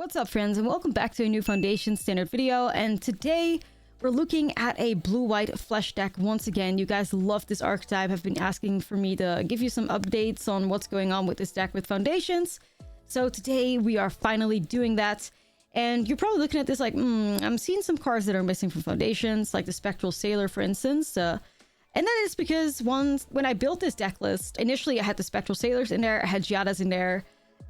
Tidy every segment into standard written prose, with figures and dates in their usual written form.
What's up, friends, and welcome back to a new Foundation Standard video. And today we're looking at a blue-white flesh deck once again. You guys love this archetype, have been asking for me to give you some updates on what's going on with this deck with Foundations. So today we are finally doing that. And you're probably looking at this like, I'm seeing some cards that are missing from Foundations, like the Spectral Sailor, for instance. And that is because when I built this deck list, initially I had the Spectral Sailors in there, I had Giadas in there.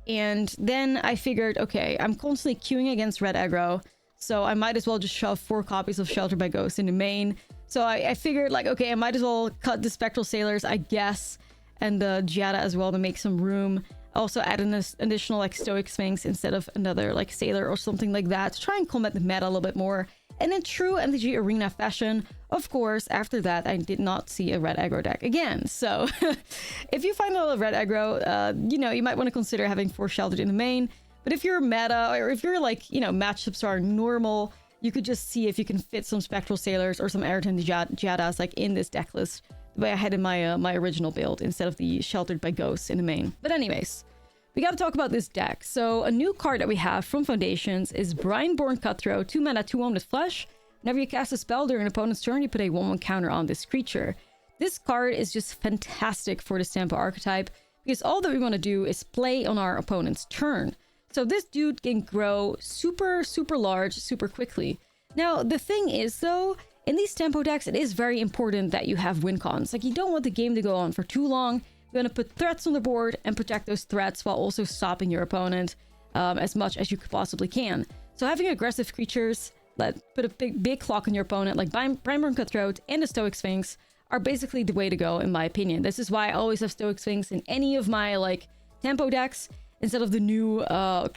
And then I figured, okay, I'm constantly queuing against red aggro, so I might as well just shove 4 copies of Shelter by Ghost in the main. So I figured, like, okay, I might as well cut the Spectral Sailors, I guess, and the Giada as well to make some room. Also add an additional, like, Stoic Sphinx instead of another, like, Sailor or something like that to try and combat the meta a little bit more. And in true MTG Arena fashion, of course, after that, I did not see a red aggro deck again. So if you find a lot of red aggro, you might want to consider having 4 Sheltered in the main. But if you're meta, or if you're like, matchups are normal, you could just see if you can fit some Spectral Sailors or some Ayrton Giadas like in this deck list, the way I had in my my original build instead of the Sheltered by Ghosts in the main. But anyways, we got to talk about this deck. So a new card that we have from Foundations is Brineborn Cutthroat, 2 mana, 2/1 with flash. Whenever you cast a spell during an opponent's turn, you put a 1/1 counter on this creature. This card is just fantastic for this tempo archetype because all that we want to do is play on our opponent's turn. So this dude can grow super large super quickly. Now the thing is though, in these tempo decks, it is very important that you have win cons. Like, you don't want the game to go on for too long. You want to put threats on the board and protect those threats while also stopping your opponent as much as you possibly can. So having aggressive creatures that put a big clock on your opponent, like Brineborn Cutthroat and the Stoic Sphinx, are basically the way to go, in my opinion. This is why I always have Stoic Sphinx in any of my, like, tempo decks, instead of the new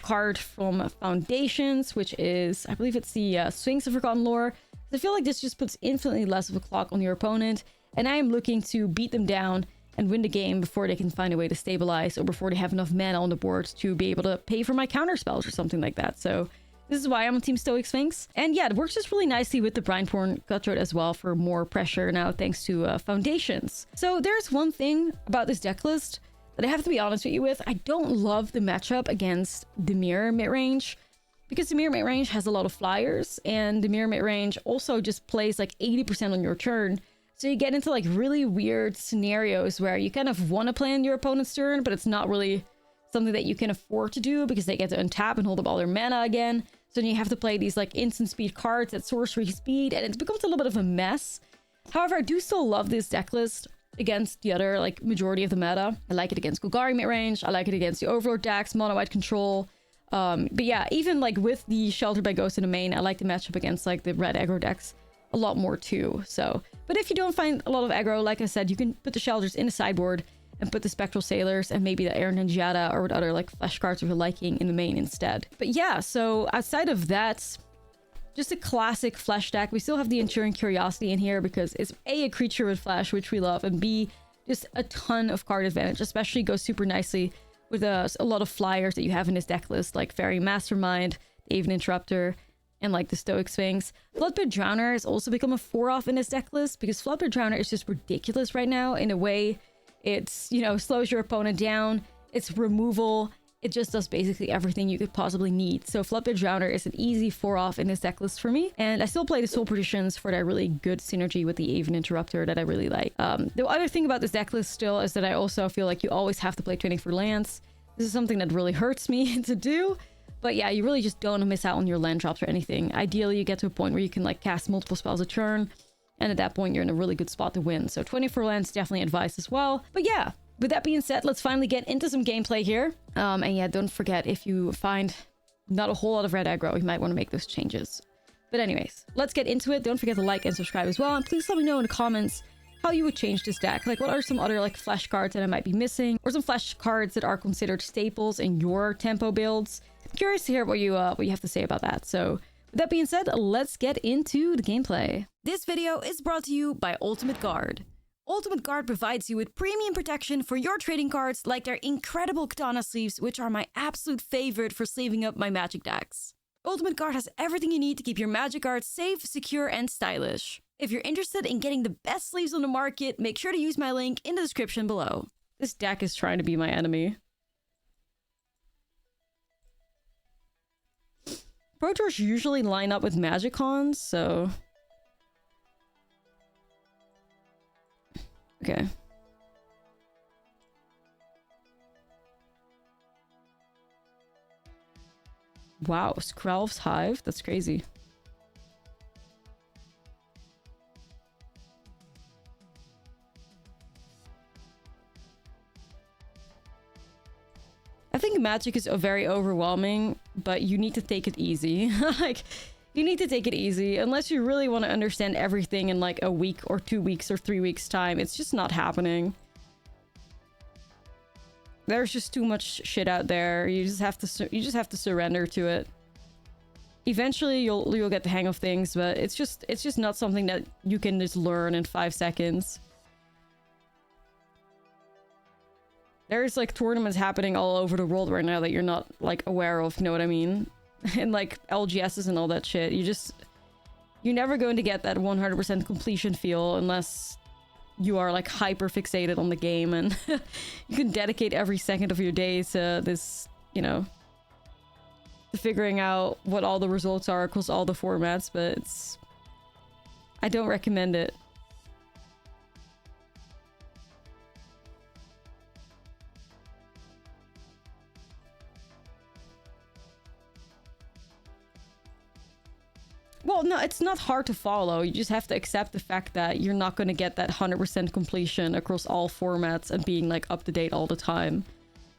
card from Foundations, which is, I believe it's the Sphinx of Forgotten Lore. I feel like this just puts infinitely less of a clock on your opponent, and I am looking to beat them down and win the game before they can find a way to stabilize, or before they have enough mana on the board to be able to pay for my counter spells or something like that. So this is why I'm on Team Stoic Sphinx. And yeah, it works just really nicely with the Brineborn Cutthroat as well for more pressure now, thanks to Foundations. So there's one thing about this deck list that I have to be honest with you with. I don't love the matchup against the Mirror midrange, because the Mirror midrange has a lot of flyers, and the Mirror midrange also just plays like 80% on your turn. So you get into like really weird scenarios where you kind of want to play on your opponent's turn, but it's not really something that you can afford to do because they get to untap and hold up all their mana again. So then you have to play these like instant speed cards at sorcery speed, and it becomes a little bit of a mess. However, I do still love this deck list against the other, like, majority of the meta. I like it against Golgari midrange. I like it against the Overlord decks, Mono White Control. But yeah, even like with the Shelter by Ghost in the main, I like the matchup against like the red aggro decks a lot more too. So, but if you don't find a lot of aggro, like I said, you can put the Shelters in the sideboard and put the Spectral Sailors and maybe the Ayrton Giada or what other like flash cards of your liking in the main instead. But yeah, so outside of that, just a classic flash deck. We still have the Enduring Curiosity in here because it's A, a creature with flash, which we love, and B, just a ton of card advantage, especially goes super nicely with a lot of flyers that you have in this deck list, like Fairy Mastermind, the Aven Interrupter, and like the Stoic Sphinx. Floodbit Drowner has also become a 4-off in this deck list because Floodbit Drowner is just ridiculous right now in a way. It's, slows your opponent down, it's removal, it just does basically everything you could possibly need. So Floodbit Drowner is an easy 4-off in this deck list for me. And I still play the Soul Partitions for that really good synergy with the Aven Interrupter that I really like. The other thing about this deck list still is that I also feel like you always have to play 24 lands. This is something that really hurts me to do. But yeah, you really just don't want to miss out on your land drops or anything. Ideally, you get to a point where you can like cast multiple spells a turn. And at that point, you're in a really good spot to win. So 24 lands definitely advised as well. But yeah, with that being said, let's finally get into some gameplay here. And yeah, don't forget, if you find not a whole lot of red aggro, you might want to make those changes. But anyways, let's get into it. Don't forget to like and subscribe as well. And please let me know in the comments how you would change this deck. Like, what are some other like flash cards that I might be missing, or some flash cards that are considered staples in your tempo builds? I'm curious to hear what you have to say about that. So with that being said, let's get into the gameplay. This video is brought to you by Ultimate Guard. Ultimate Guard provides you with premium protection for your trading cards, like their incredible katana sleeves, which are my absolute favorite for sleeving up my magic decks. Ultimate Guard has everything you need to keep your magic cards safe, secure, and stylish. If you're interested in getting the best sleeves on the market, make sure to use my link in the description below. This deck is trying to be my enemy. Pro Tours usually line up with Magic Cons, so... Okay. Wow, Skrelv's Hive? That's crazy. I think Magic is very overwhelming, but you need to take it easy. Like, you need to take it easy. Unless you really want to understand everything in like a week or 2 weeks or 3 weeks time, it's just not happening. There's just too much shit out there. You just have to surrender to it. Eventually you'll get the hang of things, but it's just not something that you can just learn in 5 seconds. There's like tournaments happening all over the world right now that you're not like aware of, you know what I mean? And like LGSs and all that shit. You're never going to get that 100% completion feel unless you are like hyper fixated on the game and you can dedicate every second of your day to this, you know, to figuring out what all the results are across all the formats, but I don't recommend it. Well, no, it's not hard to follow. You just have to accept the fact that you're not going to get that 100% completion across all formats and being like up to date all the time.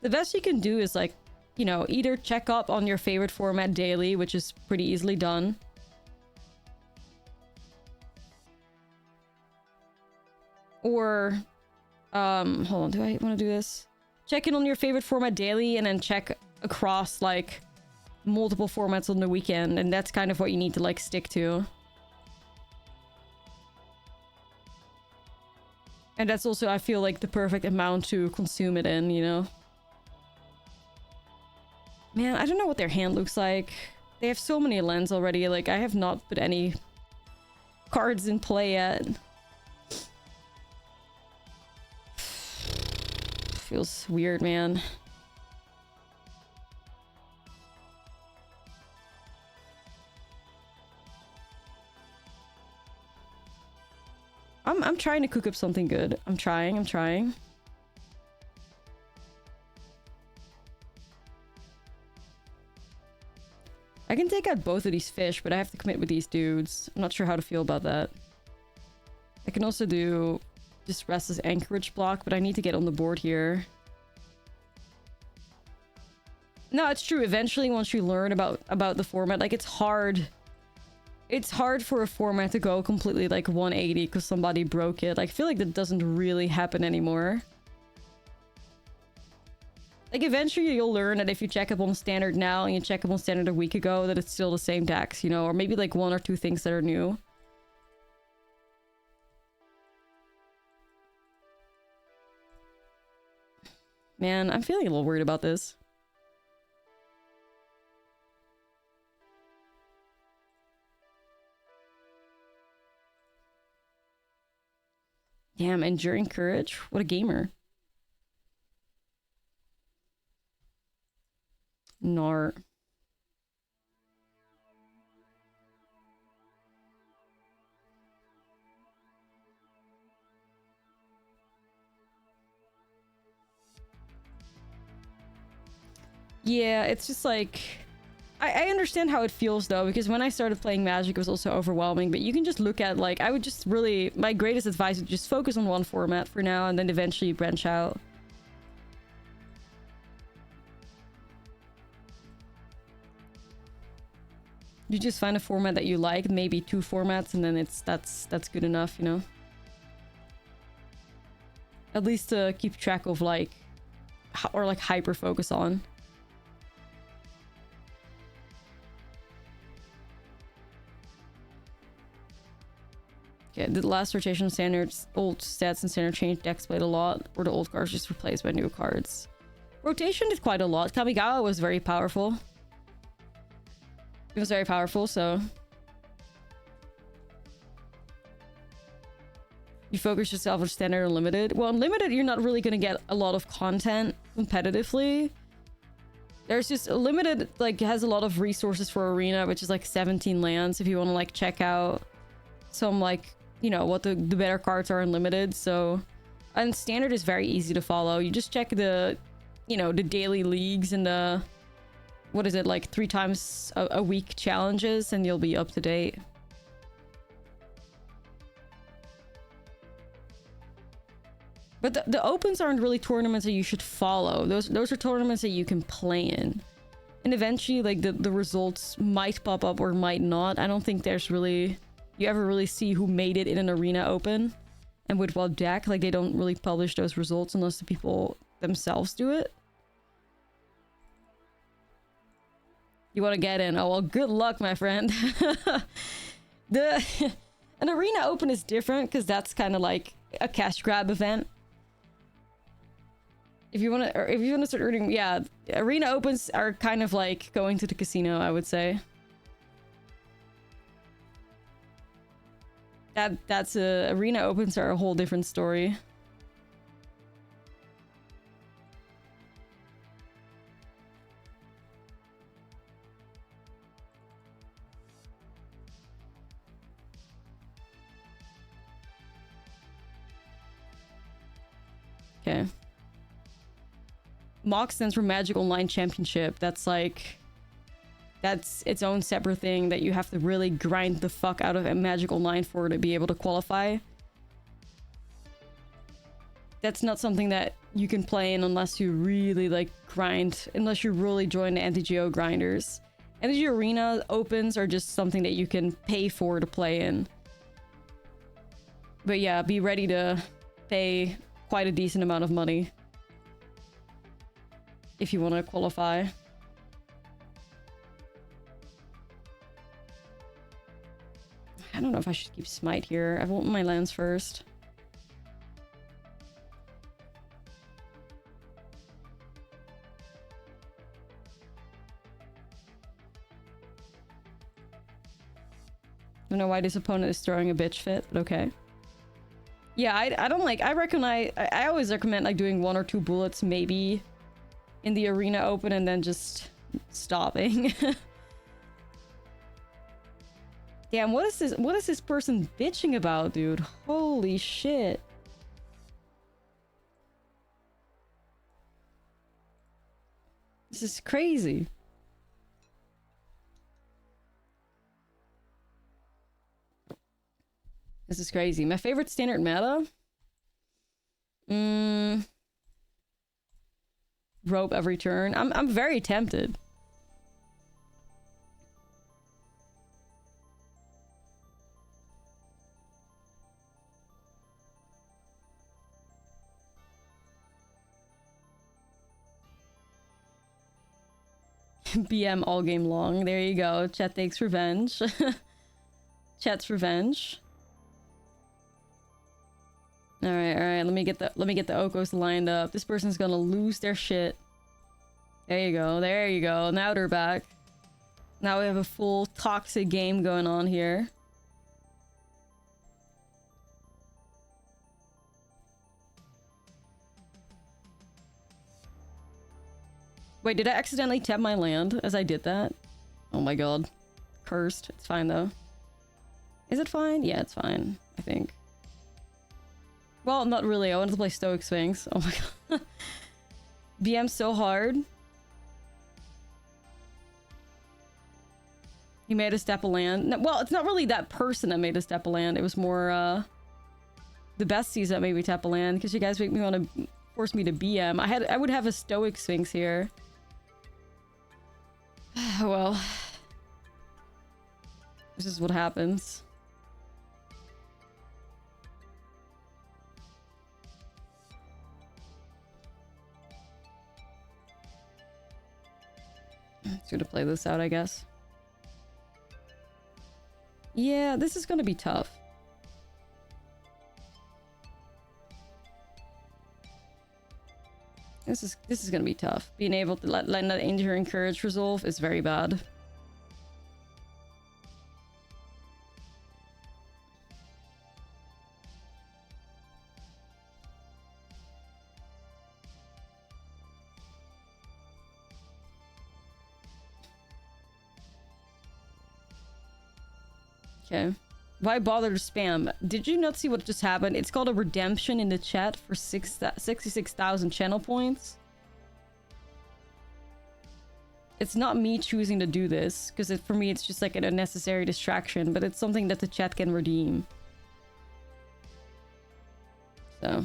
The best you can do is like, you know, either check up on your favorite format daily, which is pretty easily done. Or, hold on, do I want to do this? Check in on your favorite format daily and then check across like multiple formats on the weekend, and that's kind of what you need to like stick to. And that's also, I feel like, the perfect amount to consume it in, you know? Man, I don't know what their hand looks like. They have so many lands already, like I have not put any cards in play yet. Feels weird, man. I'm trying to cook up something good. I'm trying. I can take out both of these fish, but I have to commit with these dudes. I'm not sure how to feel about that. I can also do just rest as anchorage block, but I need to get on the board here. No, it's true. Eventually, once you learn about the format, like it's hard. It's hard for a format to go completely like 180 because somebody broke it. Like, I feel like that doesn't really happen anymore. Like, eventually you'll learn that if you check up on standard now and you check up on standard a week ago, that it's still the same decks, you know? Or maybe like 1 or 2 things that are new. Man, I'm feeling a little worried about this. Damn, Enduring Courage? What a gamer. Nar. Yeah, it's just like... I understand how it feels though, because when I started playing Magic it was also overwhelming, but you can just look at like, I would just really, my greatest advice is just focus on one format for now and then eventually branch out. You just find a format that you like, maybe 2 formats, and then that's good enough, you know? At least to keep track of like, or like hyper focus on. Yeah, the last rotation standards, old stats and standard change decks played a lot, or the old cards just replaced by new cards. Rotation did quite a lot. Kamigawa was very powerful. It was very powerful, so... You focus yourself on standard and limited. Well, in limited, you're not really going to get a lot of content competitively. There's just a limited, like, has a lot of resources for arena, which is like 17 lands if you want to like check out some, like, you know, what the better cards are in limited. So, and standard is very easy to follow. You just check the, you know, the daily leagues and the, what is it, like 3 times a week challenges, and you'll be up to date. But the opens aren't really tournaments that you should follow. Those are tournaments that you can play in. And eventually, like, the results might pop up or might not. I don't think there's really... You ever really see who made it in an arena open? And with what deck? Like, they don't really publish those results unless the people themselves do it. You want to get in? Oh, well, good luck, my friend. An arena open is different because that's kind of like a cash grab event. If you want to start earning, yeah, arena opens are kind of like going to the casino, I would say. That's arena opens are a whole different story. Okay. Mock stands for Magic Online Championship. That's like... That's its own separate thing that you have to really grind the fuck out of a Magic Online for to be able to qualify. That's not something that you can play in unless you really, like, grind. Unless you really join the MTGO grinders. MTG Arena opens are just something that you can pay for to play in. But yeah, be ready to pay quite a decent amount of money if you want to qualify. I don't know if I should keep Smite here. I want my lands first. I don't know why this opponent is throwing a bitch fit, but okay. Yeah, I don't like... I always recommend like doing 1 or 2 bullets maybe in the arena open and then just stopping. Damn, what is this person bitching about, dude? Holy shit. This is crazy. This is crazy. My favorite standard meta? Rope every turn. I'm very tempted. BM all game long. There you go. Chat takes revenge. Chat's revenge. All right. Let me get the Okos lined up. This person's gonna lose their shit. There you go. Now they're back. Now we have a full toxic game going on here. Wait, did I accidentally tap my land as I did that? Oh my god. Cursed. It's fine though. Is it fine? Yeah, it's fine, I think. Well, not really. I wanted to play Stoic Sphinx. Oh my god. BM's so hard. He made a step a land. No, well, it's not really that person that made a step a land. It was more, the besties that made me tap a land. Because you guys make me want to force me to BM. I would have a Stoic Sphinx here. Well. This is what happens. It's good to play this out, I guess. Yeah, this is gonna be tough. This is gonna be tough. Being able to let that injury encourage resolve is very bad. Okay. Why bother to spam? Did you not see what just happened? It's called a redemption in the chat for 66,000 channel points. It's not me choosing to do this, because for me it's just like an unnecessary distraction, but it's something that the chat can redeem. So.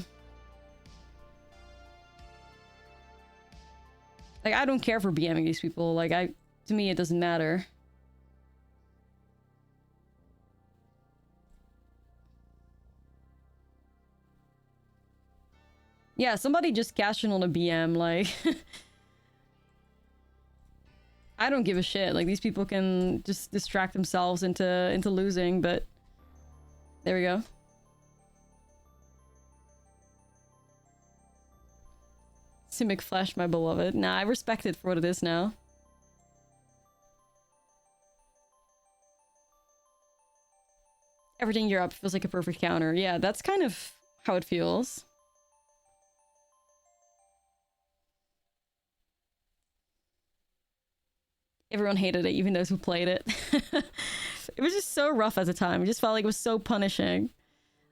Like, I don't care for BMing these people. Like, to me, it doesn't matter. Yeah, somebody just cashed in on a BM, like... I don't give a shit. Like, these people can just distract themselves into losing, but... There we go. Simic Flash, my beloved. Nah, I respect it for what it is now. Everything you're up feels like a perfect counter. Yeah, that's kind of how it feels. Everyone hated it, even those who played it. It was just so rough at the time. It just felt like it was so punishing.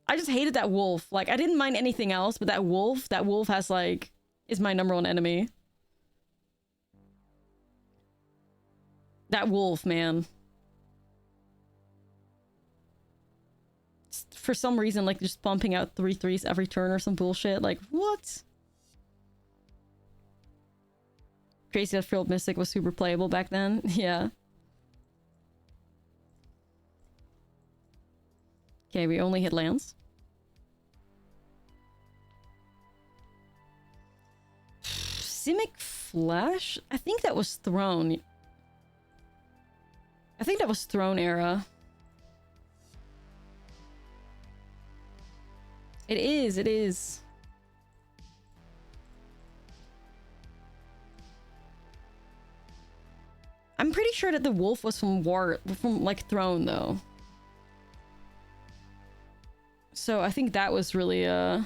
I just hated that wolf. Like, I didn't mind anything else, but that wolf has, like, is my #1 enemy. That wolf, man. For some reason, like, just pumping out 3/3s every turn or some bullshit. Like, what? Crazy that Frilled Mystic was super playable back then. Yeah. Okay, we only hit lands. Simic Flash? I think that was Throne. I think that was Throne era. It is, it is. I'm pretty sure that the wolf was from like Throne though. So I think that was really You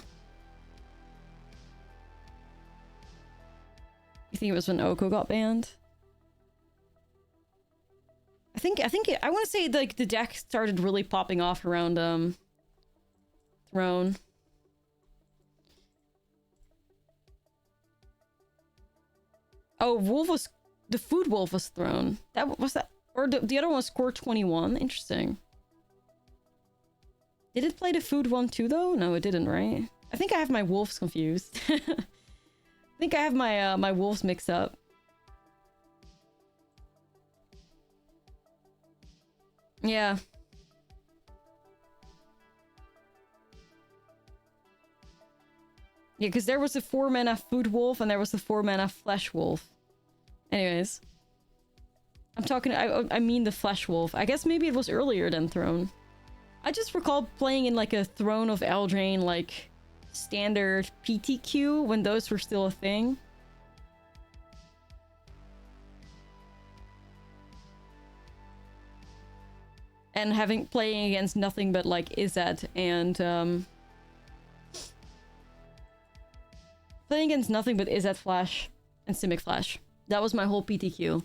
think it was when Oko got banned? I want to say like the deck started really popping off around Throne. Oh, the food wolf was Throne. Or the other one was Core 21. Interesting. Did it play the food one too though? No, it didn't, right? I think I have my wolves confused. I think I have my my wolves mixed up. Yeah. Yeah, because there was a 4-mana food wolf and there was the 4-mana flesh wolf. Anyways. I'm talking... I mean the flesh wolf. I guess maybe it was earlier than Throne. I just recall playing in like a Throne of Eldraine, like, standard PTQ when those were still a thing. And playing against nothing but like Izzet and playing against nothing but Izzet Flash and Simic Flash. That was my whole PTQ.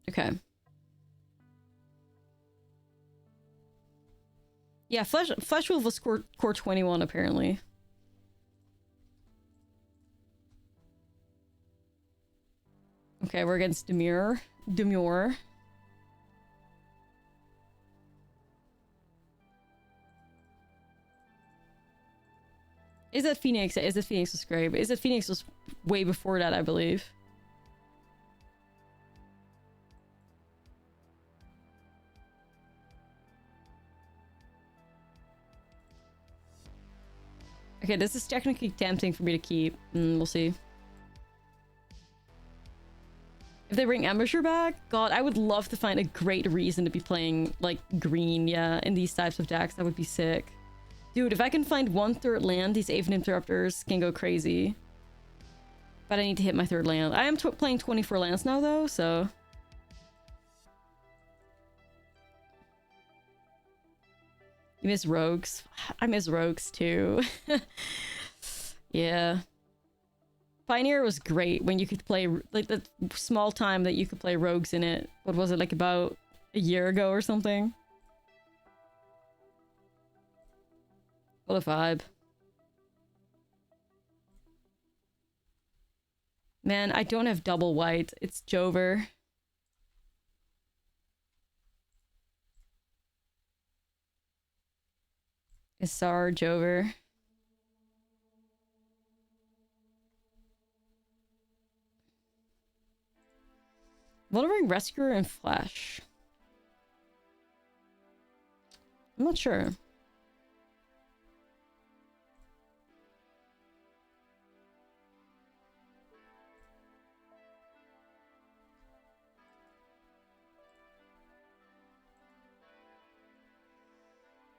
Okay. Yeah, Flesh Wolf was core 21 apparently. Okay, we're against Demure. Is that Phoenix? Is that Phoenix was great, but Is that Phoenix was way before that, I believe. Okay, this is technically tempting for me to keep. We'll see. If they bring Embusher back, God, I would love to find a great reason to be playing, like, green, yeah, in these types of decks. That would be sick. Dude, if I can find 1/3 land, these Aven Interrupters can go crazy. But I need to hit my 3rd land. I am playing 24 lands now, though, so... You miss Rogues? I miss Rogues, too. Yeah. Pioneer was great when you could play, like, the small time that you could play rogues in it. What was it, like about a year ago or something? What a vibe. Man, I don't have double white. It's Jover. Isar, Jover. Wandering Rescuer and Flash. I'm not sure.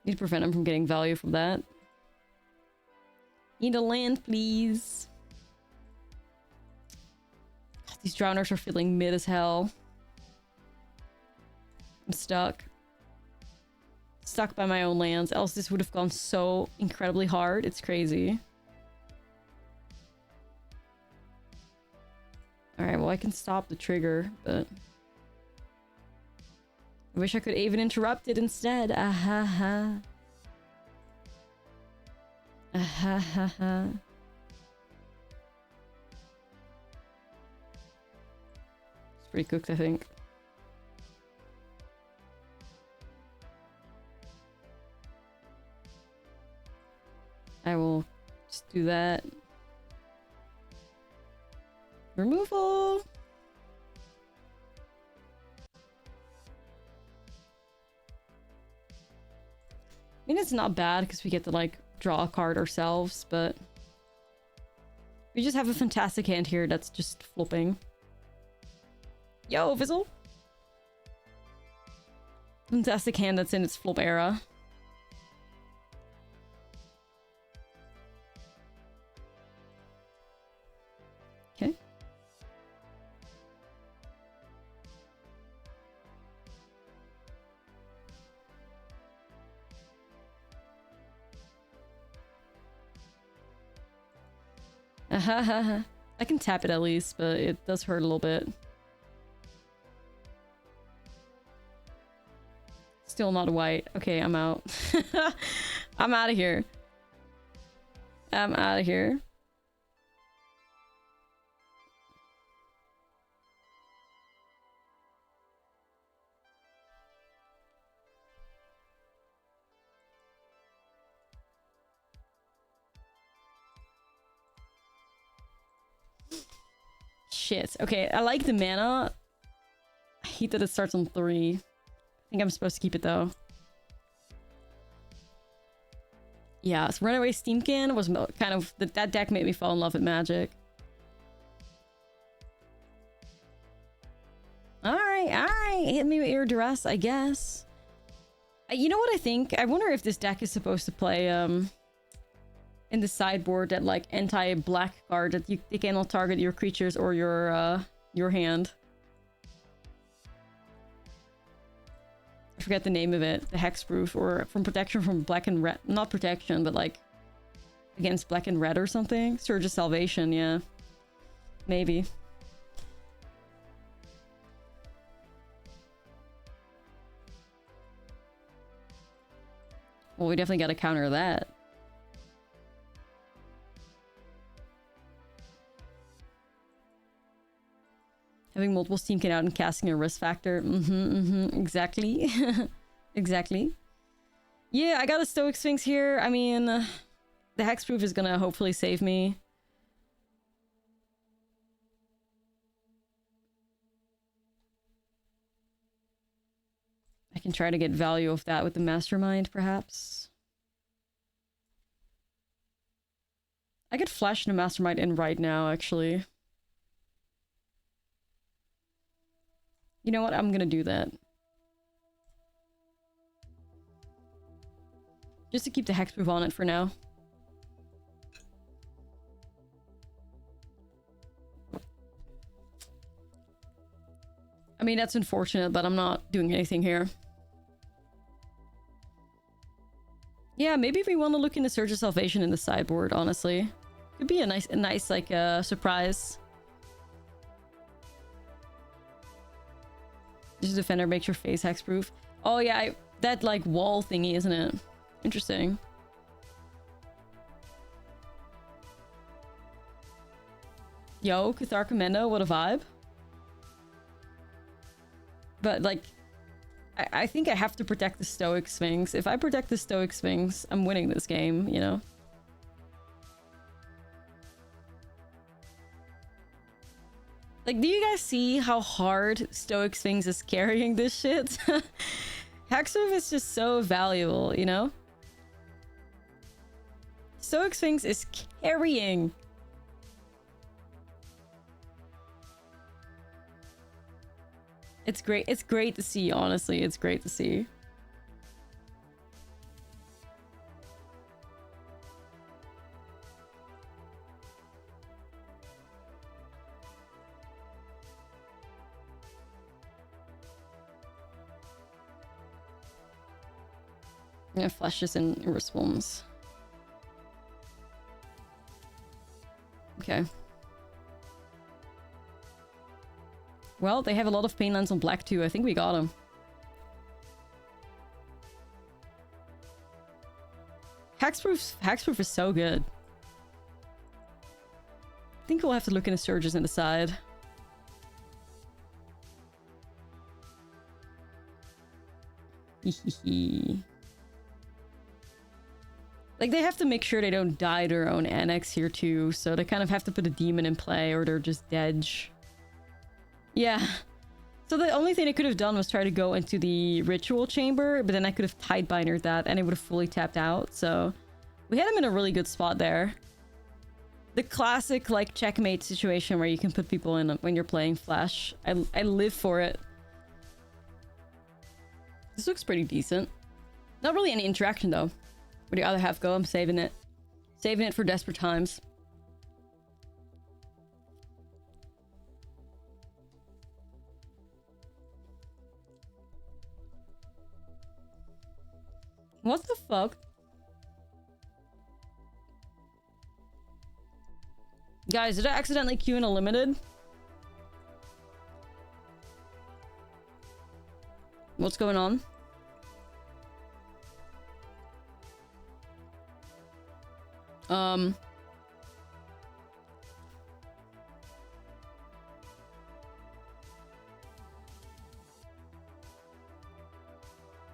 Need to prevent him from getting value from that. Need a land, please. God, these drowners are feeling mid as hell. I'm stuck. Stuck by my own lands, else this would have gone so incredibly hard. It's crazy. Alright, well I can stop the trigger, but... I wish I could even interrupt it instead. Ahaha. Ahaha. It's pretty cooked, I think. I will just do that. Removal! I mean, it's not bad because we get to, like, draw a card ourselves, but... we just have a fantastic hand here that's just flipping. Yo, Fizzle! Fantastic hand that's in its flip era. Okay. I can tap it at least, but it does hurt a little bit. Still not white. Okay, I'm out. I'm out of here. I'm out of here. Shit. Okay, I like the mana. I hate that it starts on 3. I think I'm supposed to keep it though. Yeah, so Runaway Steamkin was kind of... that deck made me fall in love with Magic. Alright. Hit me with your duress, I guess. You know what I think? I wonder if this deck is supposed to play, in the sideboard, that, like, anti-black card that they cannot target your creatures or your hand. I forget the name of it. The hexproof, or from protection from black and red. Not protection, but, like, against black and red or something. Surge of Salvation, yeah. Maybe. Well, we definitely gotta counter that. Having multiple Steamkin out and casting a risk factor. Exactly. Exactly. Yeah, I got a Stoic Sphinx here. I mean, the hexproof is gonna hopefully save me. I can try to get value of that with the Mastermind, perhaps. I could flash the Mastermind in right now, actually. You know what? I'm gonna do that. Just to keep the hexproof on it for now. I mean, that's unfortunate, but I'm not doing anything here. Yeah, maybe we want to look into Surge of Salvation in the sideboard, honestly. Could be a nice like surprise. This defender makes your face hexproof. Oh yeah, that like wall thingy, isn't it? Interesting. Yo, Cathar Commando, what a vibe. But like, I think I have to protect the Stoic Sphinx. If I protect the Stoic Sphinx, I'm winning this game, you know? Like, do you guys see how hard Stoic Sphinx is carrying this shit? Hexproof is just so valuable, you know? Stoic Sphinx is carrying. It's great. It's great to see, honestly. It's great to see. Yeah, flashes and response. Okay. Well, they have a lot of pain lands on black too. I think we got them. Hexproof is so good. I think we'll have to look into Surges and decide. Hehehe. Like, they have to make sure they don't die their own annex here too, so they kind of have to put a demon in play or they're just dead. Yeah. So the only thing I could have done was try to go into the ritual chamber, but then I could have Tidebindered that and it would have fully tapped out, so we had him in a really good spot there. The classic, like, checkmate situation where you can put people in when you're playing Flash. I live for it. This looks pretty decent. Not really any interaction though. Where the other half go? I'm saving it. Saving it for desperate times. What the fuck? Guys, did I accidentally queue in a limited? What's going on?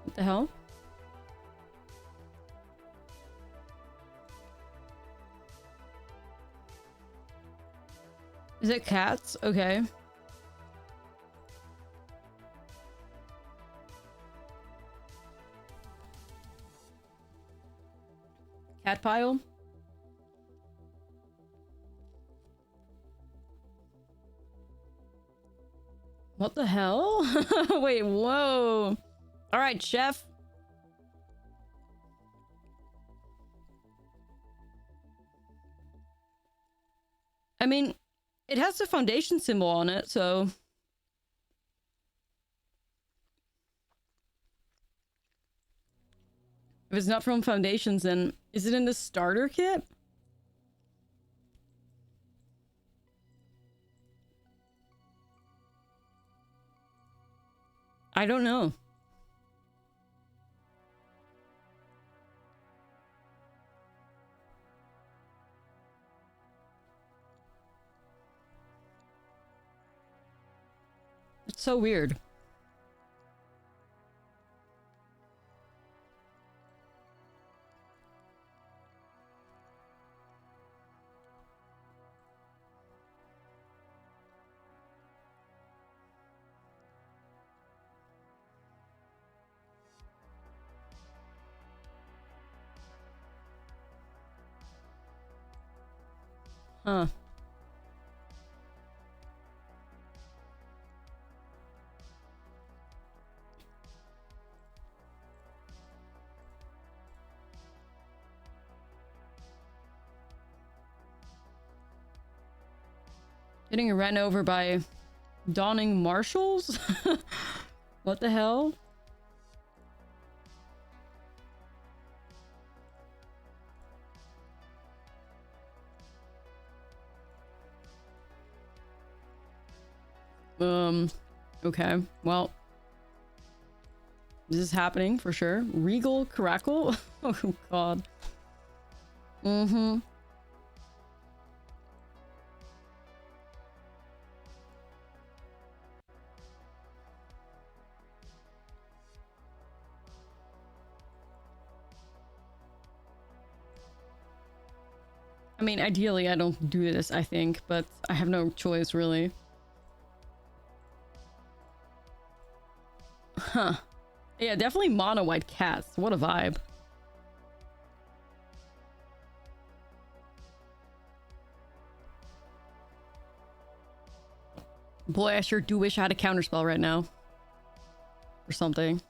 What the hell? Is it cats? Okay. Cat pile? What the hell? Wait, whoa. All right, chef. I mean, it has the foundation symbol on it, so... If it's not from Foundations, then is it in the starter kit? I don't know. It's so weird. Huh. Getting ran over by dawning marshals? What the hell? Okay. Well, this is happening for sure. Regal Caracal? Oh, God. Mm-hmm. I mean, ideally, I don't do this, I think, but I have no choice, really. Huh. Yeah, definitely mono white cats. What a vibe. Boy, I sure do wish I had a counterspell right now. Or something.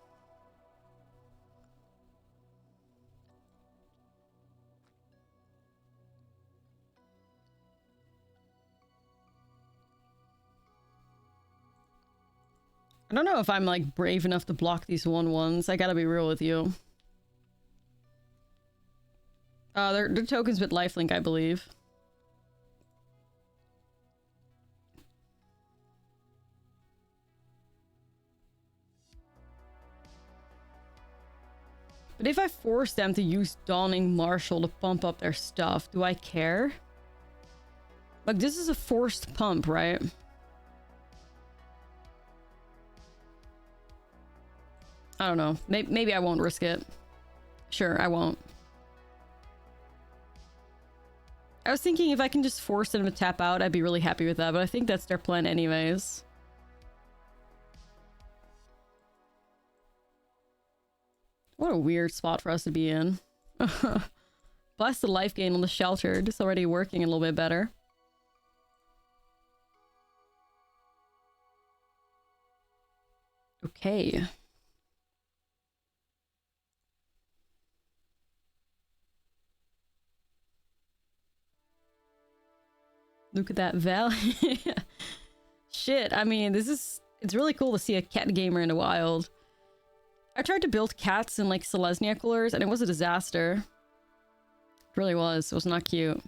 I don't know if I'm, like, brave enough to block these 1/1s. I gotta be real with you. They're tokens with lifelink, I believe. But if I force them to use Dawning Marshal to pump up their stuff, do I care? Like, this is a forced pump, right? I don't know. Maybe I won't risk it. Sure, I won't. I was thinking if I can just force them to tap out, I'd be really happy with that, but I think that's their plan anyways. What a weird spot for us to be in. Bless the life gain on the Sheltered. It's already working a little bit better. Okay. Look at that value. Shit, I mean, it's really cool to see a cat gamer in the wild. I tried to build cats in, like, Selesnya colors, and it was a disaster. It really was. It was not cute.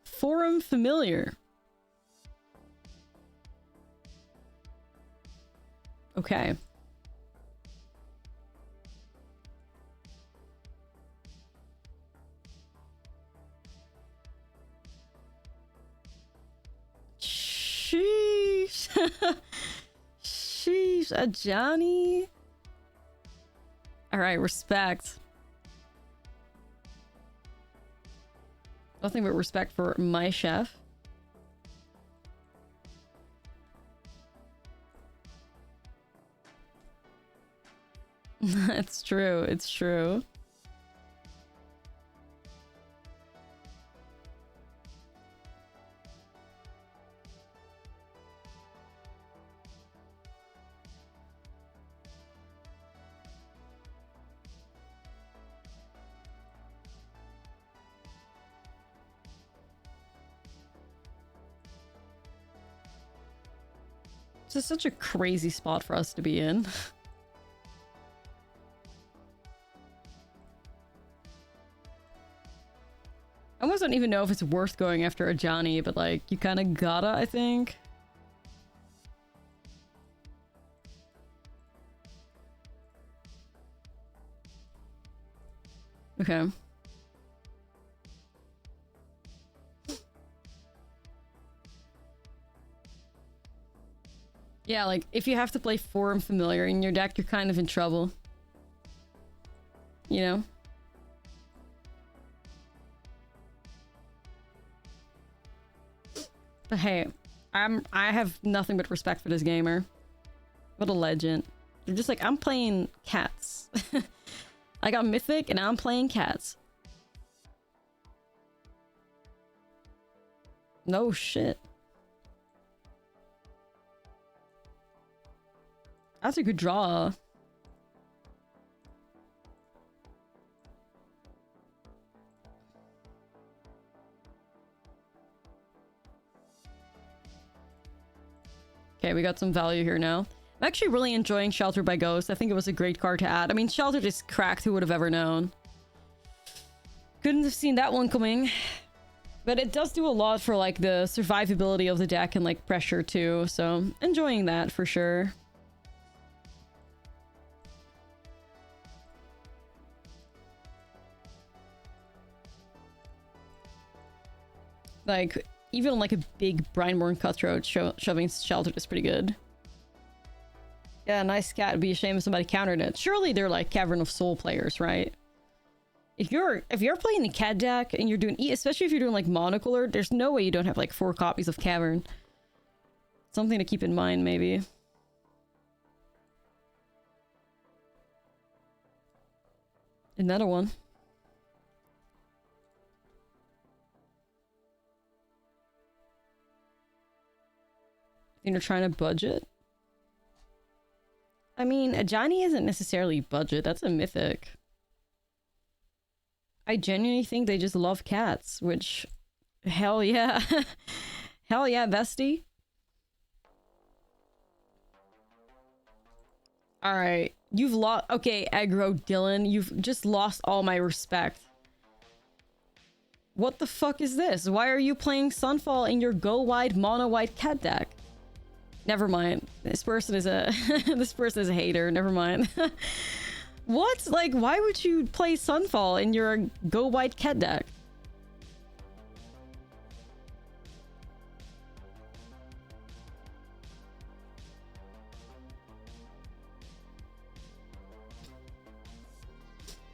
Forum Familiar. Okay. Sheesh. Sheesh, a Johnny. Alright, respect. Nothing but respect for my chef. It's true, it's true. This is such a crazy spot for us to be in. I almost don't even know if it's worth going after a Johnny, but like, you kind of gotta, I think. Okay. Yeah, like, if you have to play Forum Familiar in your deck, you're kind of in trouble. You know? But hey, I have nothing but respect for this gamer. What a legend. They're just like, I'm playing cats. I got Mythic and I'm playing cats. No shit. That's a good draw. Okay, we got some value here now. I'm actually really enjoying Shelter by Ghost. I think it was a great card to add. I mean, Shelter just cracked. Who would have ever known? Couldn't have seen that one coming. But it does do a lot for like the survivability of the deck and like pressure too, so enjoying that for sure. Like, even like a big Brineborn Cutthroat shoving Sheltered is pretty good. Yeah, nice cat. It'd be a shame if somebody countered it. Surely they're like Cavern of Soul players, right? If you're playing the cat deck and you're doing, especially if you're doing like monocolor, there's no way you don't have like 4 copies of Cavern. Something to keep in mind, maybe. Another one. You're trying to budget? I mean, a Johnny isn't necessarily budget. That's a mythic. I genuinely think they just love cats, which... Hell yeah. Hell yeah, bestie. Alright. You've lost... Okay, aggro Dylan. You've just lost all my respect. What the fuck is this? Why are you playing Sunfall in your go-wide, mono-white cat deck? Never mind. This person is a... this person is a hater. Never mind. What? Like, why would you play Sunfall in your go-white cat deck?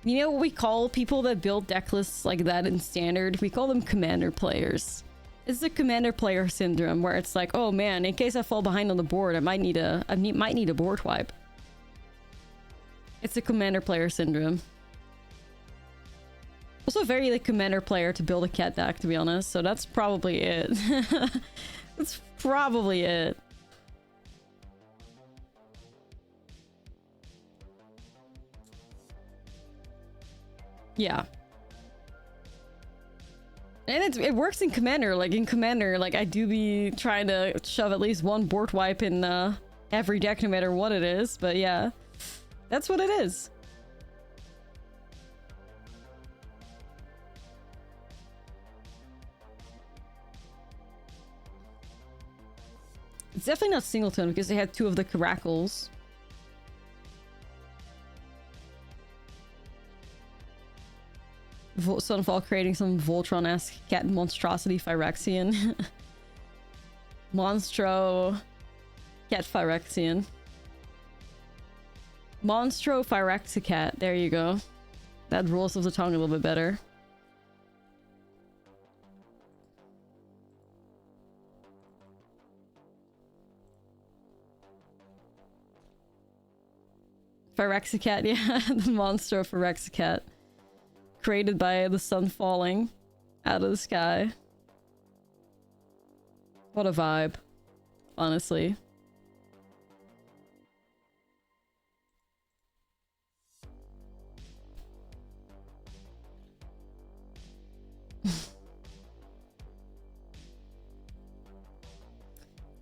You know what we call people that build deck lists like that in Standard? We call them commander players. It's the commander player syndrome where it's like, oh man, in case I fall behind on the board, I might need a board wipe. It's the commander player syndrome. Also very like commander player to build a cat deck, to be honest. So that's probably it. That's probably it. Yeah. And it works in Commander. Like, in Commander, like, I do be trying to shove at least one board wipe in every deck, no matter what it is. But yeah, that's what it is. It's definitely not Singleton, because they had 2 of the Caracals. Sunfall creating some Voltron-esque cat monstrosity Phyrexian. Monstro... Cat Phyrexian. Monstro Phyrexicat. There you go. That rolls off the tongue a little bit better. Phyrexicat, yeah. The Monstro Phyrexicat. Created by the sun falling out of the sky. What a vibe, honestly.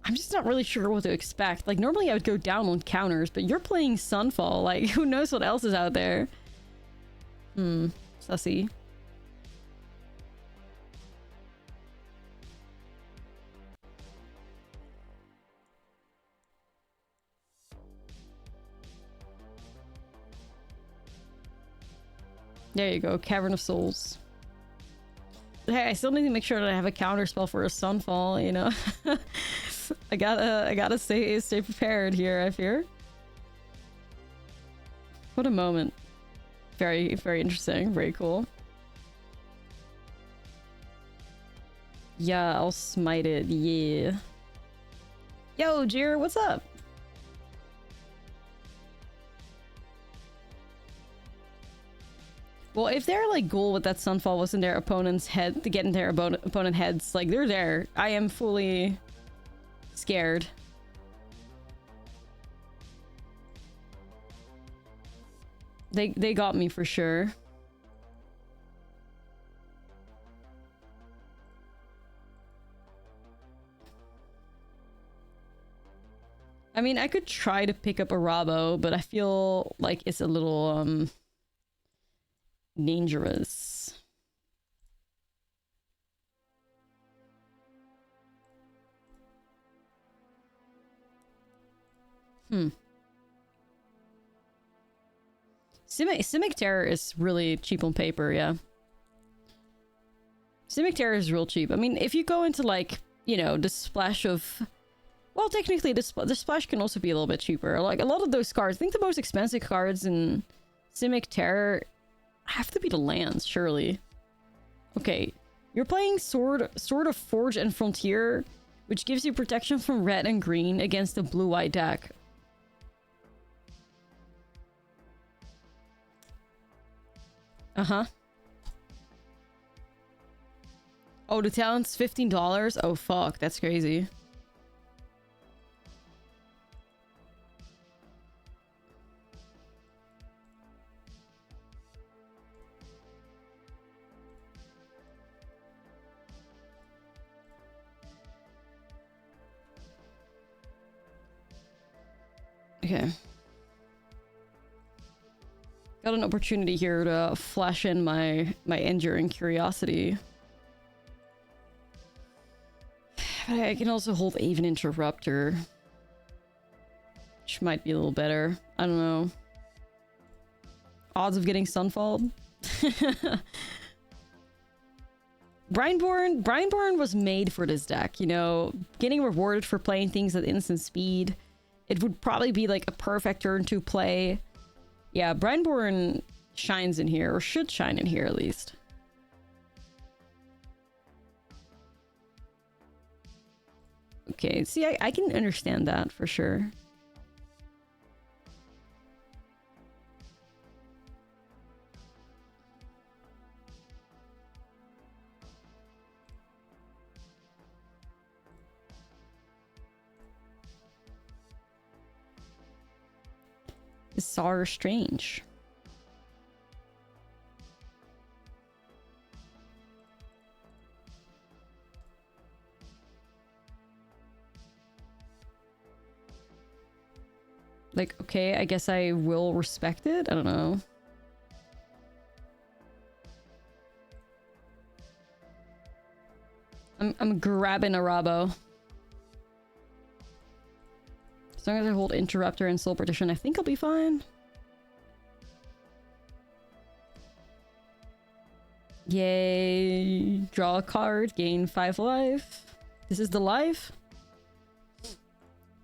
I'm just not really sure what to expect. Like, normally I would go down on counters, but you're playing Sunfall. Like, who knows what else is out there? Sussy. There you go, Cavern of Souls. Hey, I still need to make sure that I have a counter spell for a Sunfall, you know? I gotta stay prepared here, I fear. What a moment. Very, very interesting. Very cool. Yeah, I'll smite it. Yeah. Yo, Jir, what's up? Well, if their like goal with that Sunfall was in their opponent's head, to get in their opponent heads, like they're there. I am fully scared. They got me for sure. I mean, I could try to pick up a Rabo, but I feel like it's a little dangerous. Simic Terror is really cheap on paper, yeah. Simic Terror is real cheap. I mean, if you go into, like, you know, the splash of... Well, technically, the splash can also be a little bit cheaper. Like, a lot of those cards, I think the most expensive cards in Simic Terror have to be the lands, surely. Okay, you're playing Sword of Forge and Frontier, which gives you protection from red and green against the blue-white deck. Uh-huh. Oh, the talent's $15? Oh, fuck. That's crazy. Okay. Got an opportunity here to flash in my enduring curiosity. But I can also hold Even Interrupter, which might be a little better. I don't know. Odds of getting Sunfall. Brineborn was made for this deck, you know, getting rewarded for playing things at instant speed. It would probably be like a perfect turn to play. Yeah, Brineborn shines in here, or should shine in here at least. Okay, see, I can understand that for sure. Bizarre Strange. Like, okay, I guess I will respect it. I don't know. I'm grabbing a Rabo. As long as I hold Interrupter and Soul Partition, I think I'll be fine. Yay! Draw a card, gain 5 life. This is the life.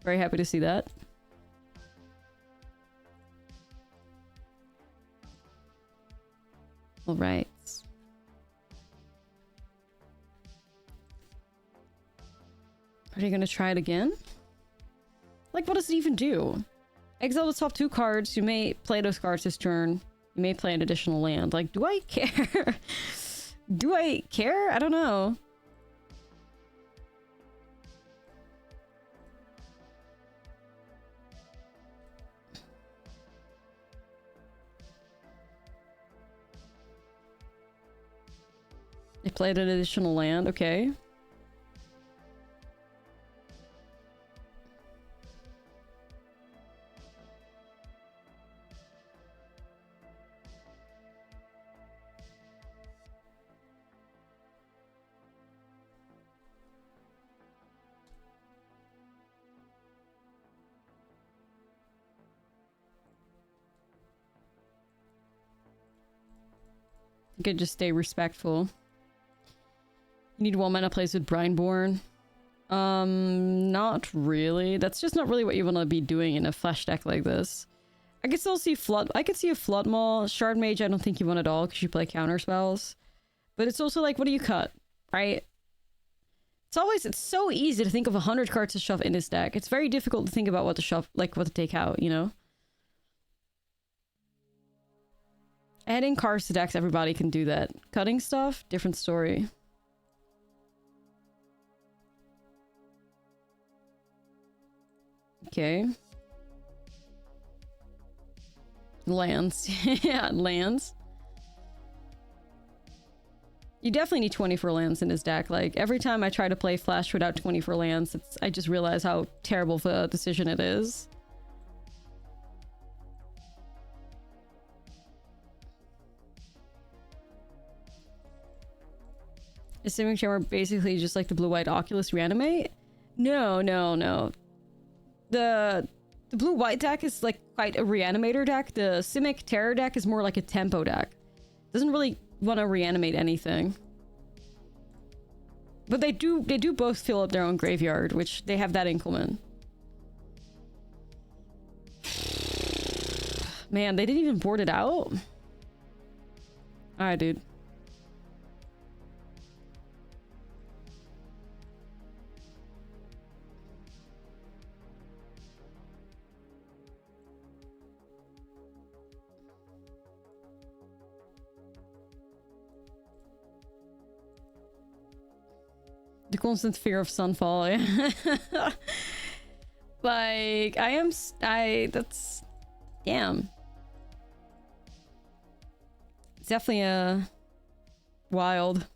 Very happy to see that. All right. Are you gonna try it again? Like, what does it even do? Exile the top 2 cards. You may play those cards this turn. You may play an additional land. Like, do I care? Do I care? I don't know. They played an additional land. Okay. You could just stay respectful. You need 1 mana plays with Brineborn. Not really. That's just not really what you want to be doing in a flash deck like this. I could still see Flood. I could see a Flood Maul. Shard Mage, I don't think you want at all because you play counter spells. But it's also like, what do you cut? Right? It's so easy to think of 100 cards to shove in this deck. It's very difficult to think about what to shove, like what to take out, you know? Adding cards to decks, everybody can do that. Cutting stuff, different story. Okay. Lands. Yeah, lands. You definitely need 24 lands in his deck. Like, every time I try to play Flash without 24 lands, I just realize how terrible of a decision it is. Is Simic Terror basically just like the blue-white Oculus Reanimate? No. The blue-white deck is like quite a reanimator deck. The Simic Terror deck is more like a tempo deck. Doesn't really want to reanimate anything. But they do both fill up their own graveyard, which they have that in common. Man, they didn't even board it out? Alright, dude. The constant fear of sunfall. Like, that's... Damn. It's definitely wild.